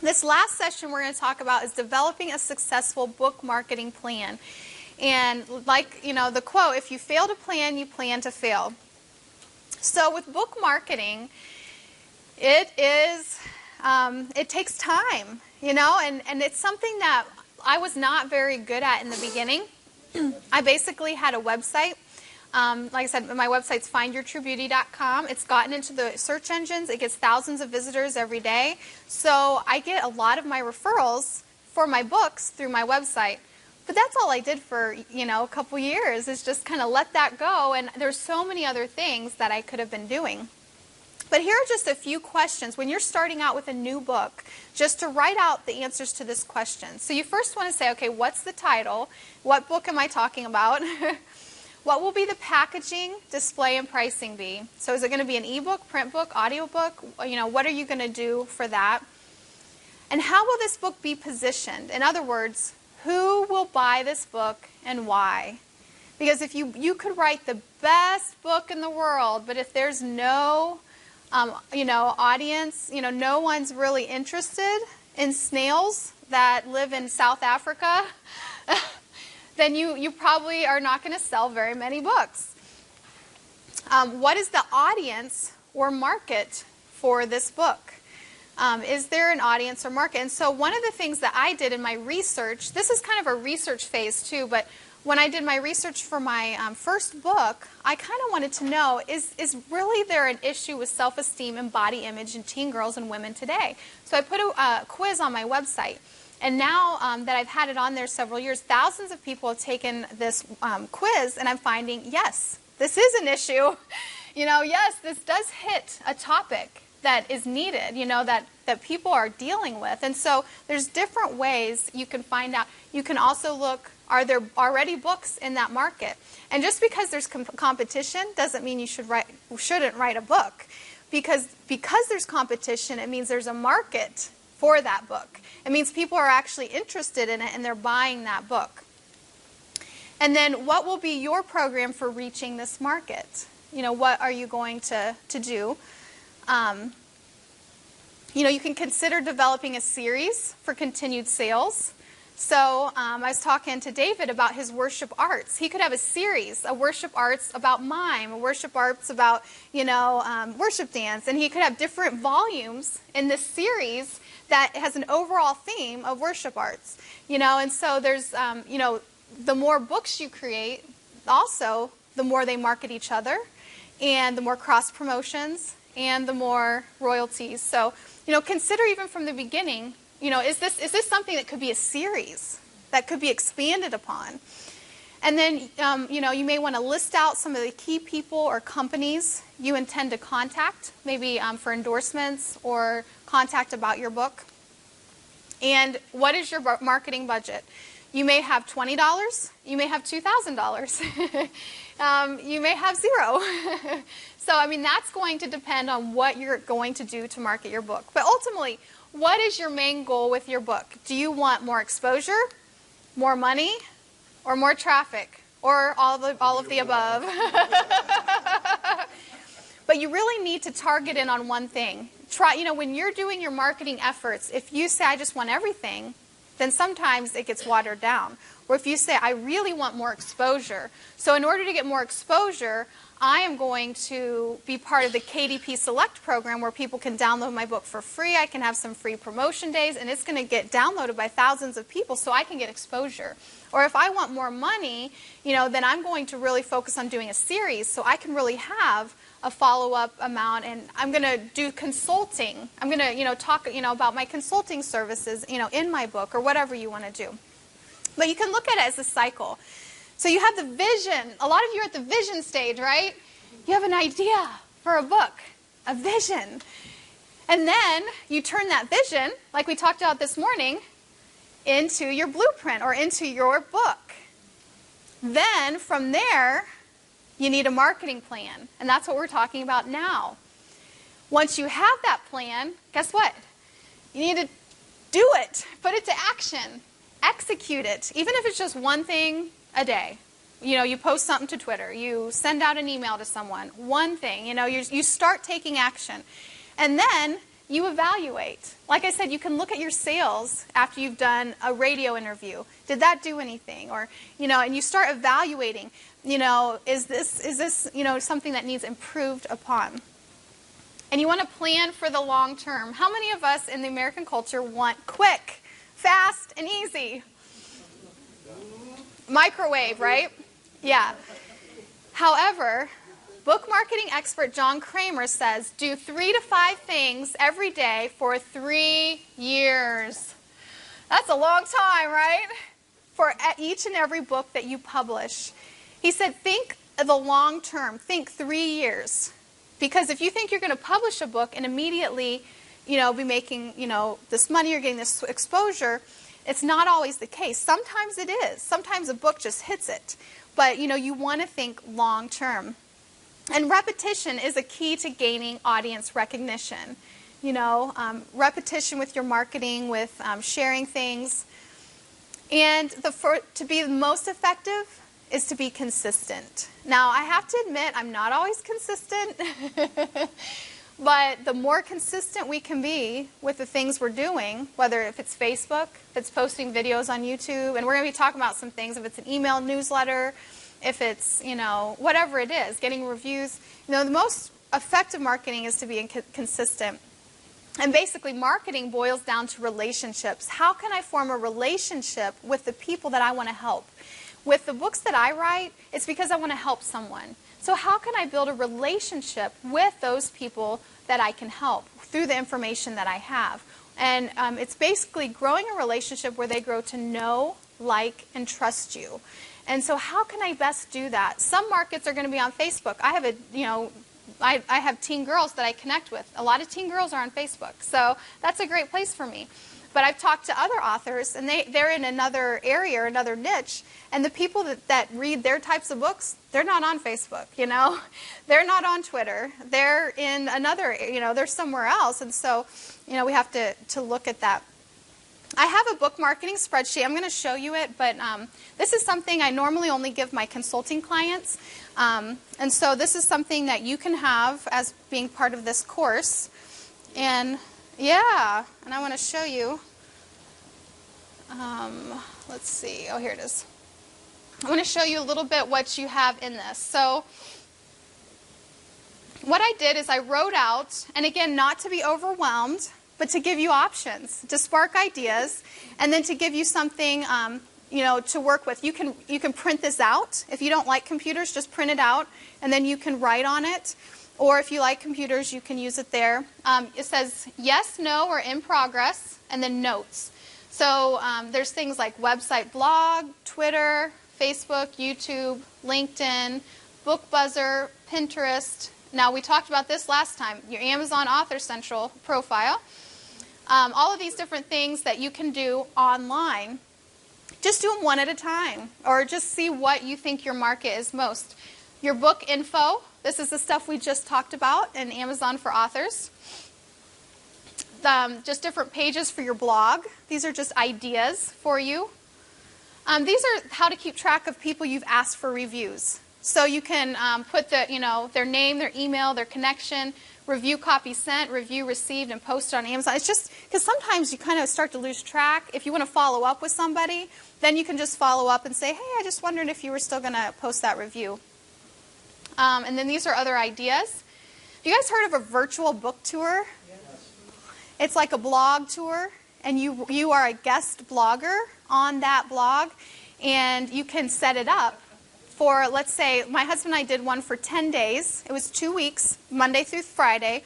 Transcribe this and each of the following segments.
This last session we're going to talk about is developing a successful book marketing plan. And like, the quote, if you fail to plan, you plan to fail. So with book marketing, it takes time, and it's something that I was not very good at in the beginning. I basically had a website. Like I said, my website's findyourtruebeauty.com. It's gotten into the search engines. It gets thousands of visitors every day. So I get a lot of my referrals for my books through my website. But that's all I did for, a couple years, is just kind of let that go. And there's so many other things that I could have been doing. But here are just a few questions when you're starting out with a new book, just to write out the answers to this question. So you first want to say, okay, what's the title? What book am I talking about? What will be the packaging, display, and pricing be? So is it going to be an ebook, print book, audiobook? What are you going to do for that? And how will this book be positioned? In other words, who will buy this book and why? Because if you could write the best book in the world, but if there's no audience, no one's really interested in snails that live in South Africa, then you probably are not going to sell very many books. What is the audience or market for this book? Is there an audience or market? And so one of the things that I did in my research, this is kind of a research phase too, but when I did my research for my first book, I kind of wanted to know, is really there an issue with self-esteem and body image in teen girls and women today? So I put a quiz on my website. And now that I've had it on there several years, thousands of people have taken this quiz, and I'm finding, yes, this is an issue. Yes, this does hit a topic that is needed, that people are dealing with. And so there's different ways you can find out. You can also look, are there already books in that market? And just because there's competition doesn't mean you shouldn't write a book. Because there's competition, it means there's a market for that book. It means people are actually interested in it and they're buying that book. And then what will be your program for reaching this market? What are you going to do? You can consider developing a series for continued sales. So I was talking to David about his worship arts. He could have a series, a worship arts about mime, a worship arts about, worship dance. And he could have different volumes in this series that has an overall theme of worship arts. And so there's, the more books you create, also, the more they market each other, and the more cross-promotions, and the more royalties. So, consider even from the beginning, is this something that could be a series that could be expanded upon? And then, you may want to list out some of the key people or companies you intend to contact, maybe for endorsements or contact about your book. And what is your marketing budget? You may have $20. You may have $2,000. You may have zero. So, that's going to depend on what you're going to do to market your book. But ultimately, what is your main goal with your book? Do you want more exposure, more money, or more traffic, or all of the above? But you really need to target in on one thing. When you're doing your marketing efforts, if you say, I just want everything, then sometimes it gets watered down. Or if you say, I really want more exposure. So in order to get more exposure, I am going to be part of the KDP Select program where people can download my book for free. I can have some free promotion days, and it's going to get downloaded by thousands of people so I can get exposure. Or if I want more money, then I'm going to really focus on doing a series so I can really have a follow-up amount, and I'm going to do consulting. I'm going to, talk, about my consulting services, in my book or whatever you want to do. But you can look at it as a cycle. So you have the vision. A lot of you are at the vision stage, right? You have an idea for a book, a vision. And then you turn that vision, like we talked about this morning, into your blueprint or into your book. Then from there, you need a marketing plan. And that's what we're talking about now. Once you have that plan, guess what? You need to do it. Put it to action. Execute it. Even if it's just one thing a day. You post something to Twitter. You send out an email to someone. One thing. You start taking action. And then you evaluate. Like I said, you can look at your sales after you've done a radio interview. Did that do anything? Or, and you start evaluating, is this, something that needs improved upon? And you want to plan for the long term. How many of us in the American culture want quick, fast, and easy? Microwave, right? Yeah. However, book marketing expert John Kramer says, do 3 to 5 things every day for 3 years. That's a long time, right? For each and every book that you publish. He said, think of the long term. Think 3 years. Because if you think you're going to publish a book and immediately, be making, this money or getting this exposure, it's not always the case. Sometimes it is. Sometimes a book just hits it. But, you want to think long term. And repetition is a key to gaining audience recognition. Repetition with your marketing, with sharing things. And to be the most effective is to be consistent. Now, I have to admit, I'm not always consistent. But the more consistent we can be with the things we're doing, whether if it's Facebook, if it's posting videos on YouTube, and we're going to be talking about some things, if it's an email newsletter, if it's, whatever it is, getting reviews. The most effective marketing is to be consistent. And basically, marketing boils down to relationships. How can I form a relationship with the people that I want to help? With the books that I write, it's because I want to help someone. So how can I build a relationship with those people that I can help through the information that I have? And it's basically growing a relationship where they grow to know, like, and trust you. And so how can I best do that? Some markets are going to be on Facebook. I have I have teen girls that I connect with. A lot of teen girls are on Facebook. So that's a great place for me. But I've talked to other authors, and they're in another area, another niche, and the people that read their types of books, they're not on Facebook, They're not on Twitter. They're in another, they're somewhere else. And so, we have to look at that. I have a book marketing spreadsheet. I'm going to show you it, but this is something I normally only give my consulting clients. And so this is something that you can have as being part of this course. And yeah, and I want to show you. Let's see. Oh, here it is. I want to show you a little bit what you have in this. So what I did is I wrote out, and again, not to be overwhelmed, but to give you options, to spark ideas, and then to give you something, to work with. You can print this out. If you don't like computers, just print it out, and then you can write on it. Or if you like computers, you can use it there. It says yes, no, or in progress, and then notes. So there's things like website, blog, Twitter, Facebook, YouTube, LinkedIn, BookBuzzer, Pinterest. Now, we talked about this last time, your Amazon Author Central profile. All of these different things that you can do online. Just do them one at a time, or just see what you think your market is most. Your book info, this is the stuff we just talked about in Amazon for Authors. Just different pages for your blog. These are just ideas for you. These are how to keep track of people you've asked for reviews. So you can put their name, their email, their connection, review copy sent, review received, and post it on Amazon. It's just because sometimes you kind of start to lose track. If you want to follow up with somebody, then you can just follow up and say, hey, I just wondered if you were still going to post that review. And then these are other ideas. Have you guys heard of a virtual book tour? Yes. It's like a blog tour, and you are a guest blogger on that blog, and you can set it up for, let's say, my husband and I did one for 10 days. It was 2 weeks, Monday through Friday,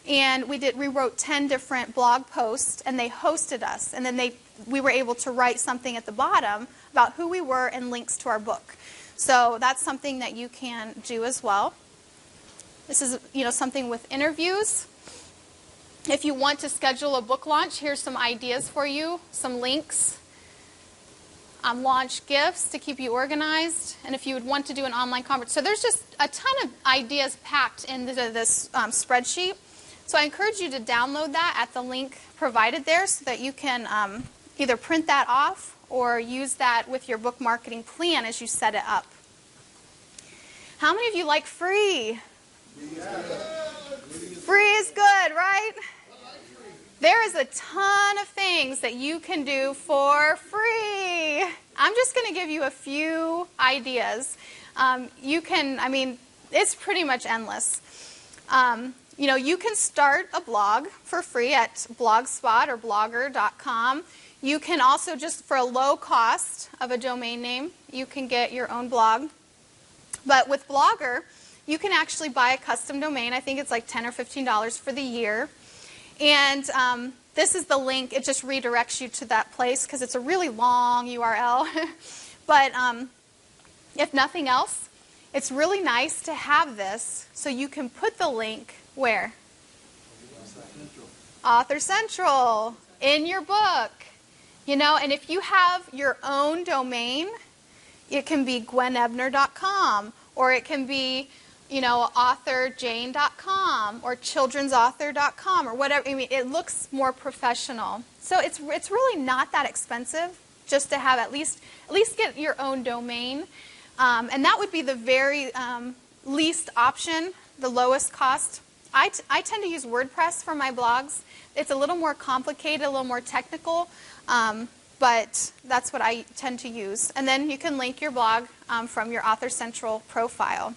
and we wrote 10 different blog posts, and they hosted us, and then we were able to write something at the bottom about who we were and links to our book. So that's something that you can do as well. This is, something with interviews. If you want to schedule a book launch, here's some ideas for you, some links. Launch gifts to keep you organized, and if you would want to do an online conference. So there's just a ton of ideas packed into this spreadsheet. So I encourage you to download that at the link provided there so that you can either print that off or use that with your book marketing plan as you set it up. How many of you like free? Free is good, right? There is a ton of things that you can do for free. I'm just going to give you a few ideas. It's pretty much endless. You can start a blog for free at Blogspot or blogger.com. You can also, just for a low cost of a domain name, you can get your own blog. But with Blogger, you can actually buy a custom domain. I think it's like $10 or $15 for the year. And this is the link. It just redirects you to that place because it's a really long URL. But if nothing else, it's really nice to have this so you can put the link where? Author Central, in your book. And if you have your own domain, it can be gwenebner.com, or it can be authorjane.com or childrensauthor.com or whatever. It looks more professional. So it's really not that expensive just to have at least get your own domain. And that would be the very least option, the lowest cost. I tend to use WordPress for my blogs. It's a little more complicated, a little more technical, but that's what I tend to use. And then you can link your blog from your Author Central profile.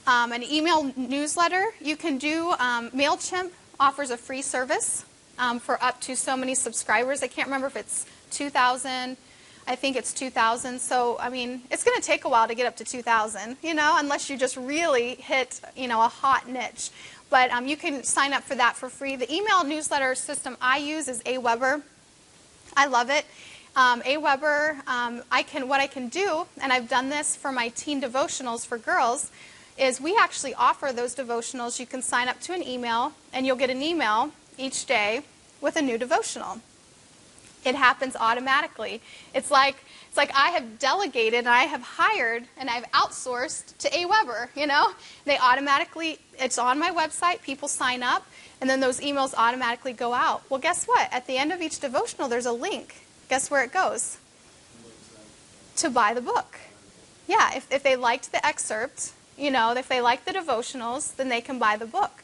An email newsletter you can do. MailChimp offers a free service for up to so many subscribers. I can't remember if it's 2,000. I think it's 2,000. So, it's going to take a while to get up to 2,000, unless you just really hit, a hot niche. But you can sign up for that for free. The email newsletter system I use is Aweber. I love it. Aweber, what I can do, and I've done this for my teen devotionals for girls, is we actually offer those devotionals. You can sign up to an email, and you'll get an email each day with a new devotional. It happens automatically. It's like I have delegated, and I have hired, and I've outsourced to Aweber, They automatically, it's on my website, people sign up, and then those emails automatically go out. Well, guess what? At the end of each devotional, there's a link. Guess where it goes? To buy the book. Yeah, if they liked the excerpt, if they like the devotionals, then they can buy the book.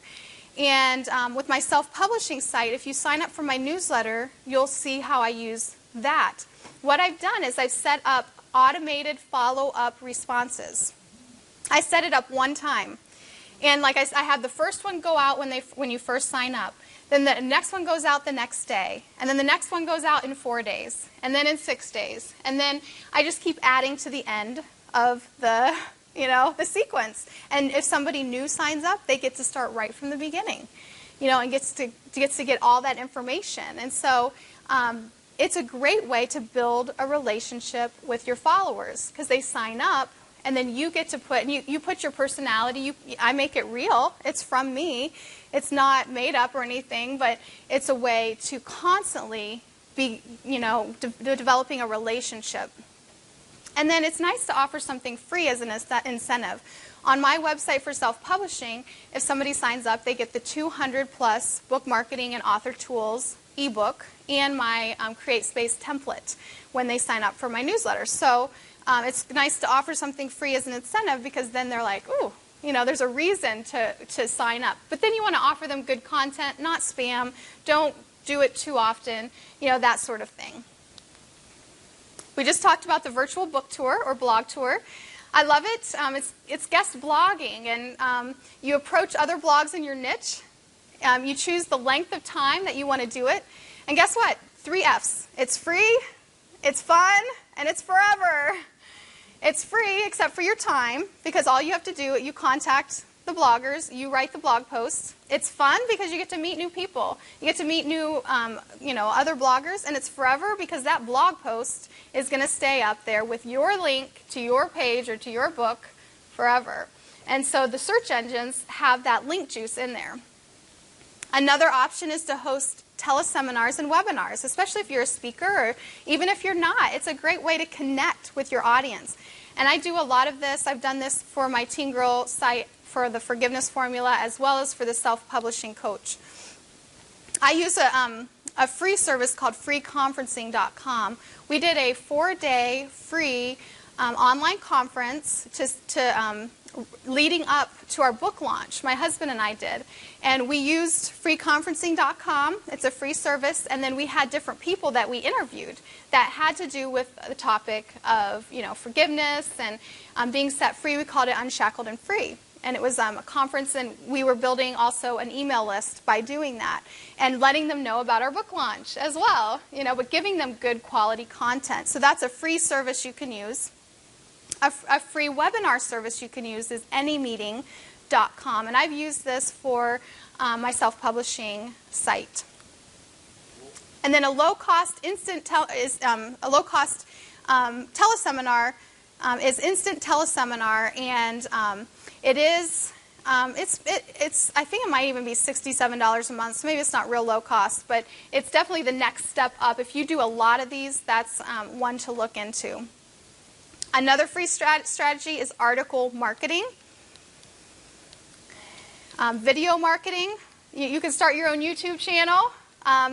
And with my self-publishing site, if you sign up for my newsletter, you'll see how I use that. What I've done is I've set up automated follow-up responses. I set it up one time. And like I have the first one go out when you first sign up. Then the next one goes out the next day. And then the next one goes out in 4 days. And then in 6 days. And then I just keep adding to the end of the sequence. And if somebody new signs up, they get to start right from the beginning, and gets to get all that information. And so it's a great way to build a relationship with your followers because they sign up, and then you get to you put your personality. I make it real. It's from me. It's not made up or anything, but it's a way to constantly be, developing a relationship. And then it's nice to offer something free as an incentive. On my website for self-publishing, if somebody signs up, they get the 200-plus book marketing and author tools ebook and my CreateSpace template when they sign up for my newsletter. So it's nice to offer something free as an incentive because then they're like, ooh, there's a reason to sign up. But then you want to offer them good content, not spam. Don't do it too often, that sort of thing. We just talked about the virtual book tour or blog tour. I love it. It's guest blogging, and you approach other blogs in your niche. You choose the length of time that you want to do it. And guess what? 3 F's. It's free, it's fun, and it's forever. It's free except for your time because all you have to do, you contact the bloggers, you write the blog posts. It's fun because you get to meet new people. You get to meet new, other bloggers, and it's forever because that blog post is going to stay up there with your link to your page or to your book forever. And so the search engines have that link juice in there. Another option is to host teleseminars and webinars, especially if you're a speaker or even if you're not. It's a great way to connect with your audience. And I do a lot of this. I've done this for my Teen Girl site for the Forgiveness Formula as well as for the Self-Publishing Coach. I use a free service called freeconferencing.com. We did a 4-day free online conference leading up to our book launch. My husband and I did. And we used freeconferencing.com. It's a free service. And then we had different people that we interviewed that had to do with the topic of, forgiveness and being set free. We called it Unshackled and Free. And it was a conference, and we were building also an email list by doing that and letting them know about our book launch as well, but giving them good quality content. So that's a free service you can use. A free webinar service you can use is anymeeting.com, and I've used this for my self-publishing site. And then a low-cost teleseminar is Instant Teleseminar, and it is. I think it might even be $67 a month, so maybe it's not real low cost, but it's definitely the next step up. If you do a lot of these, that's one to look into. Another free strategy is article marketing. Video marketing. You can start your own YouTube channel.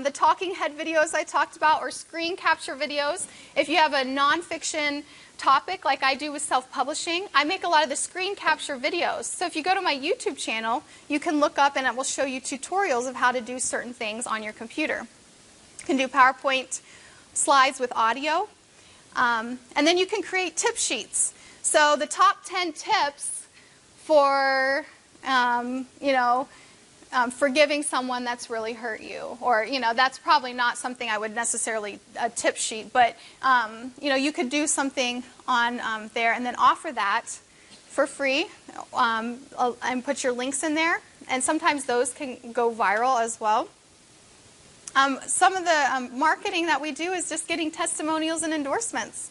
The talking head videos I talked about, or screen capture videos. If you have a nonfiction topic like I do with self-publishing, I make a lot of the screen capture videos. So if you go to my YouTube channel, you can look up and it will show you tutorials of how to do certain things on your computer. You can do PowerPoint slides with audio. And then you can create tip sheets. So the top 10 tips for, forgiving someone that's really hurt you. Or, that's probably not something I would necessarily, a tip sheet. But, you could do something on there and then offer that for free and put your links in there. And sometimes those can go viral as well. Some of the marketing that we do is just getting testimonials and endorsements.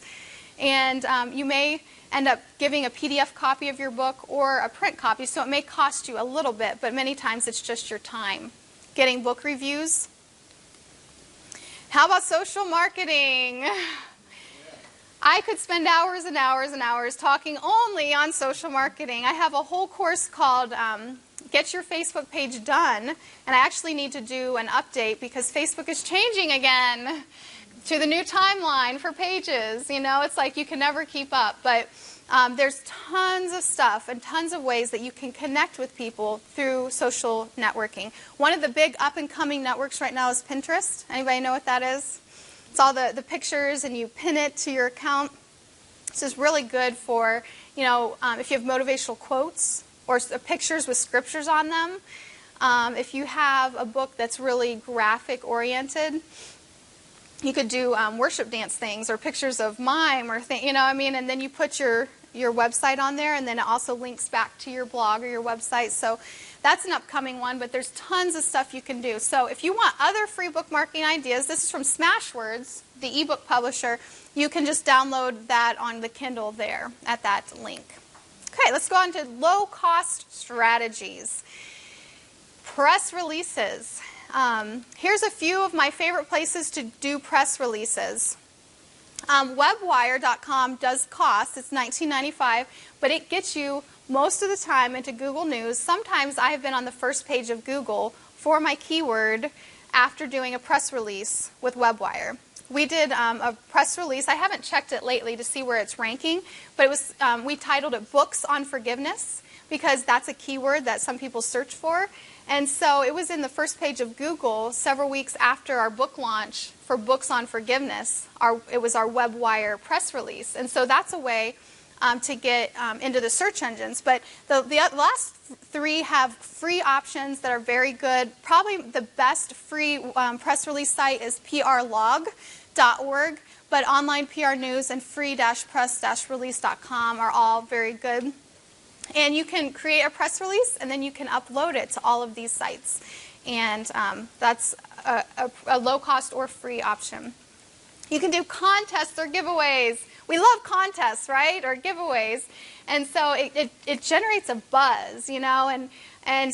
And you may end up giving a PDF copy of your book or a print copy, so it may cost you a little bit, but many times it's just your time. Getting book reviews. How about social marketing? I could spend hours and hours and hours talking only on social marketing. I have a whole course called Get Your Facebook Page Done, and I actually need to do an update because Facebook is changing again to the new timeline for pages. It's like you can never keep up, but there's tons of stuff and tons of ways that you can connect with people through social networking. One of the big up-and-coming networks right now is Pinterest. Anybody know what that is? It's all the pictures, and you pin it to your account. This is really good for, if you have motivational quotes or pictures with scriptures on them. If you have a book that's really graphic-oriented, you could do worship dance things or pictures of mime or and then you put your website on there, and then it also links back to your blog or your website. So that's an upcoming one, but there's tons of stuff you can do. So if you want other free bookmarking ideas, this is from Smashwords, the ebook publisher. You can just download that on the Kindle there at that link. Okay, let's go on to low-cost strategies. Press releases. Here's a few of my favorite places to do press releases. Webwire.com does cost. It's $19.95, but it gets you most of the time into Google News. Sometimes I have been on the first page of Google for my keyword after doing a press release with Webwire. We did a press release. I haven't checked it lately to see where it's ranking, but it was we titled it Books on Forgiveness because that's a keyword that some people search for. And so it was in the first page of Google several weeks after our book launch for Books on Forgiveness. It was our Webwire press release. And so that's a way to get into the search engines. But the last three have free options that are very good. Probably the best free press release site is prlog.org. But online PR News and free-press-release.com are all very good. And you can create a press release, and then you can upload it to all of these sites. And that's a low-cost or free option. You can do contests or giveaways. We love contests, right, or giveaways. And so it generates a buzz, and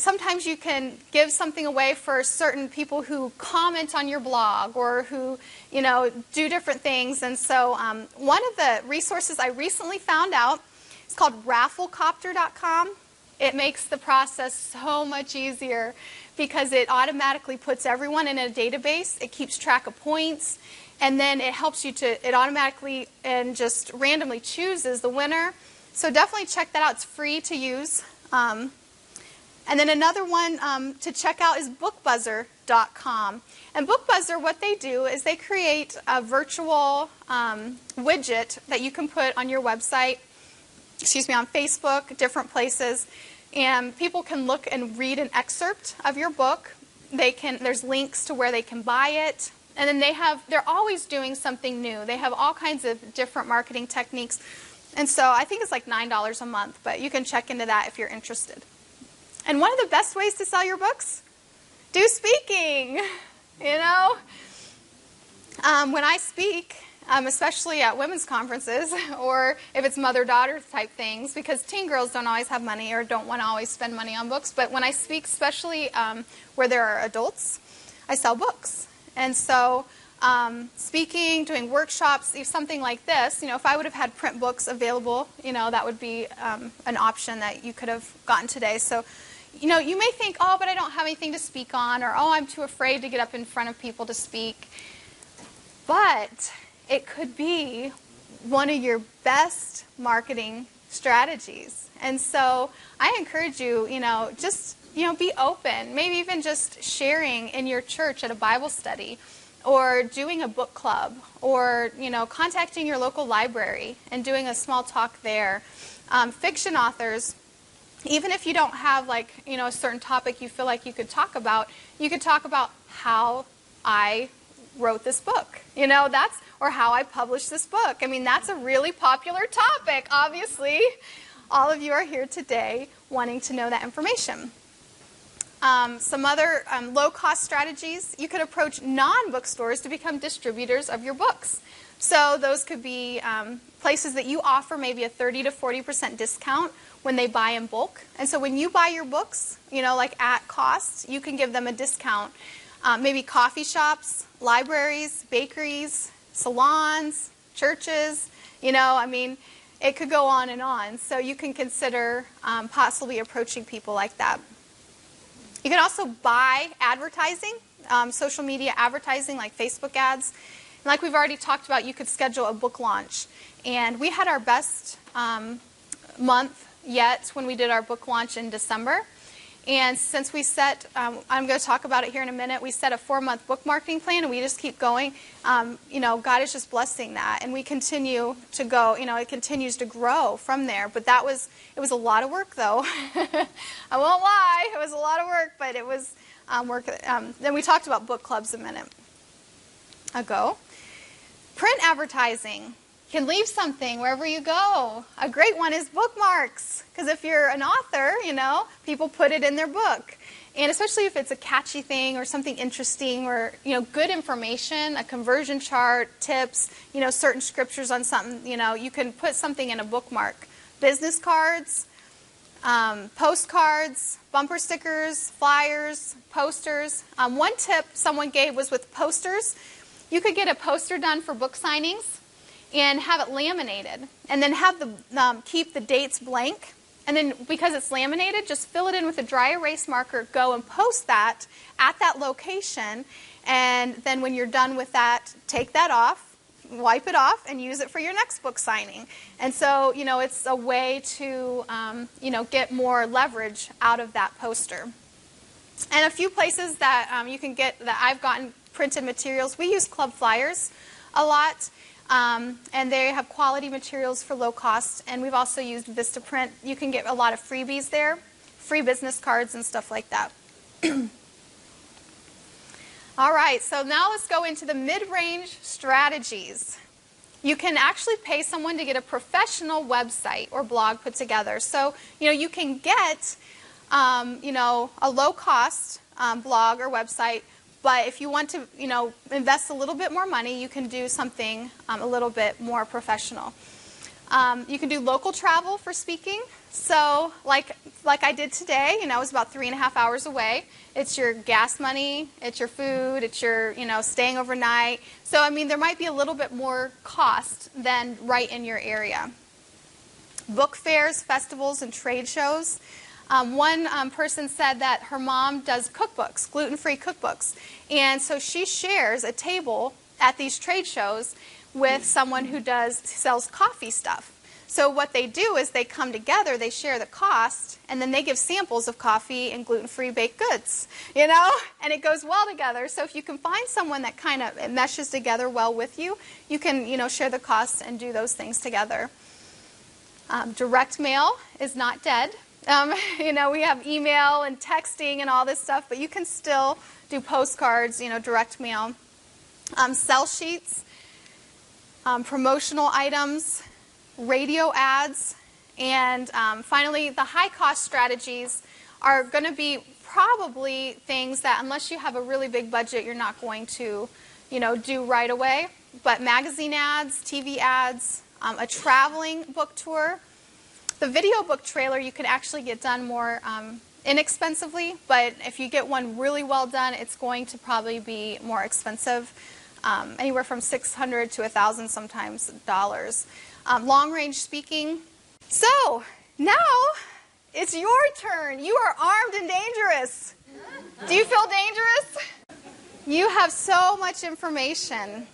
sometimes you can give something away for certain people who comment on your blog or who, do different things. And so one of the resources I recently found out, it's called rafflecopter.com. It makes the process so much easier because it automatically puts everyone in a database. It keeps track of points, and then it helps you it automatically and just randomly chooses the winner. So definitely check that out. It's free to use. And then another one to check out is bookbuzzer.com. And BookBuzzer, what they do is they create a virtual widget that you can put on your website, on Facebook, different places, and people can look and read an excerpt of your book. There's links to where they can buy it. And then they're always doing something new. They have all kinds of different marketing techniques. And so I think it's like $9 a month, but you can check into that if you're interested. And one of the best ways to sell your books? Do speaking, you know? When I speak, especially at women's conferences, or if it's mother-daughter type things, because teen girls don't always have money or don't want to always spend money on books, but when I speak, especially where there are adults, I sell books. And so speaking, doing workshops, something like this, if I would have had print books available, that would be an option that you could have gotten today. So, you may think, oh, but I don't have anything to speak on, or oh, I'm too afraid to get up in front of people to speak. But it could be one of your best marketing strategies. And so I encourage you, just, be open. Maybe even just sharing in your church at a Bible study, or doing a book club, or, contacting your local library and doing a small talk there. Fiction authors, even if you don't have a certain topic you feel like you could talk about how I wrote this book, or how I published this book. I mean, that's a really popular topic, obviously. All of you are here today wanting to know that information. Some other low-cost strategies, you could approach non-bookstores to become distributors of your books. So those could be places that you offer maybe a 30 to 40% discount when they buy in bulk. And so when you buy your books, at cost, you can give them a discount. Maybe coffee shops, libraries, bakeries, salons, churches, it could go on and on. So you can consider possibly approaching people like that. You can also buy advertising, social media advertising like Facebook ads. And like we've already talked about, you could schedule a book launch. And we had our best month yet when we did our book launch in December. And since we set, I'm going to talk about it here in a minute, we set a 4-month book marketing plan, and we just keep going. God is just blessing that, and we continue to go. It continues to grow from there. But it was a lot of work, though. I won't lie, it was a lot of work, but it was work. Then we talked about book clubs a minute ago. Print advertising. You can leave something wherever you go. A great one is bookmarks, because if you're an author, people put it in their book. And especially if it's a catchy thing or something interesting, or good information, a conversion chart, tips, certain scriptures on something, you can put something in a bookmark. Business cards, postcards, bumper stickers, flyers, posters. One tip someone gave was with posters. You could get a poster done for book signings and have it laminated, and then have keep the dates blank. And then because it's laminated, just fill it in with a dry erase marker, go and post that at that location, and then when you're done with that, take that off, wipe it off, and use it for your next book signing. And so, it's a way to, get more leverage out of that poster. And a few places that you can get, that I've gotten printed materials, we use Club Flyers a lot. And they have quality materials for low cost, and we've also used Vistaprint. You can get a lot of freebies there, free business cards and stuff like that. All right, so now let's go into the mid-range strategies. You can actually pay someone to get a professional website or blog put together. So, you can get, a low-cost blog or website. But if you want to, invest a little bit more money, you can do something a little bit more professional. You can do local travel for speaking. So, like I did today, it was about 3.5 hours away. It's your gas money, it's your food, it's your, staying overnight. So, there might be a little bit more cost than right in your area. Book fairs, festivals, and trade shows. One person said that her mom does cookbooks, gluten-free cookbooks. And so she shares a table at these trade shows with someone who sells coffee stuff. So what they do is they come together, they share the cost, and then they give samples of coffee and gluten-free baked goods, and it goes well together. So if you can find someone that kind of it meshes together well with you, you can, share the costs and do those things together. Direct mail is not dead. We have email and texting and all this stuff, but you can still do postcards, direct mail. Sell sheets, promotional items, radio ads, and finally the high-cost strategies are going to be probably things that unless you have a really big budget, you're not going to, do right away. But magazine ads, TV ads, a traveling book tour. The video book trailer you can actually get done more inexpensively, but if you get one really well done, it's going to probably be more expensive, anywhere from $600 to $1,000 sometimes dollars. Long-range speaking. So now it's your turn. You are armed and dangerous. Do you feel dangerous? You have so much information.